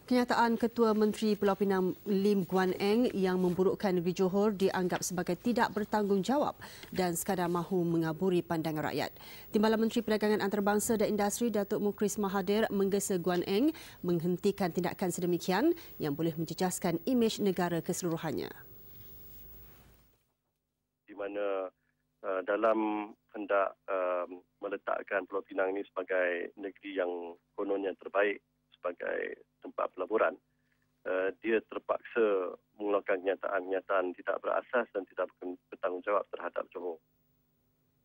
Kenyataan Ketua Menteri Pulau Pinang Lim Guan Eng yang memburukkan negeri Johor dianggap sebagai tidak bertanggungjawab dan sekadar mahu mengaburi pandangan rakyat. Timbalan Menteri Perdagangan Antarabangsa dan Industri Datuk Mukhris Mahathir menggesa Guan Eng menghentikan tindakan sedemikian yang boleh menjejaskan imej negara keseluruhannya. Di mana dalam hendak meletakkan Pulau Pinang ini sebagai negeri yang kononnya terbaik sebagai tempat pelaburan, dia terpaksa mengeluarkan kenyataan-kenyataan tidak berasas dan tidak bertanggungjawab terhadap Johor.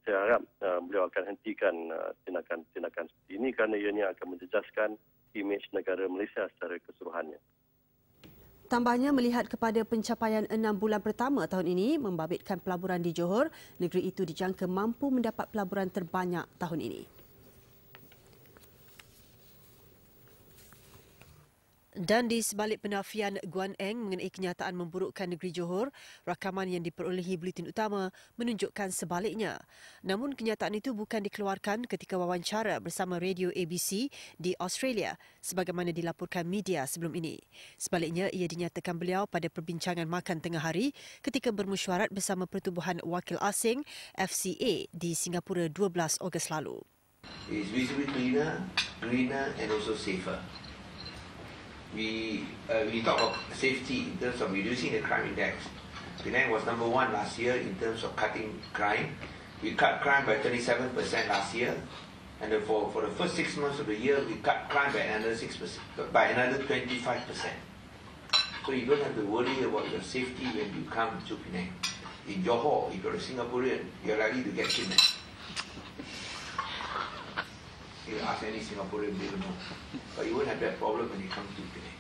Saya harap beliau akan hentikan tindakan-tindakan seperti ini kerana ianya akan menjejaskan imej negara Malaysia secara keseluruhannya. Tambahnya, melihat kepada pencapaian 6 bulan pertama tahun ini membabitkan pelaburan di Johor, negeri itu dijangka mampu mendapat pelaburan terbanyak tahun ini. Dan di sebalik penafian Guan Eng mengenai kenyataan memburukkan negeri Johor, rakaman yang diperolehi Buletin Utama menunjukkan sebaliknya. Namun kenyataan itu bukan dikeluarkan ketika wawancara bersama radio ABC di Australia sebagaimana dilaporkan media sebelum ini. Sebaliknya, ia dinyatakan beliau pada perbincangan makan tengah hari ketika bermesyuarat bersama Pertubuhan Wakil Asing FCA di Singapura 12 Ogos lalu. It's visibly greener and also safer. We talk about safety in terms of reducing the crime index. Penang was number 1 last year in terms of cutting crime. We cut crime by 37% last year, and for the first 6 months of the year, we cut crime by another 25%. So you don't have to worry about your safety when you come to Penang. In Johor, if you're a Singaporean, you're likely to get kidnapped. You ask any Singaporean, they will know. But you won't have that problem when you come to Penang.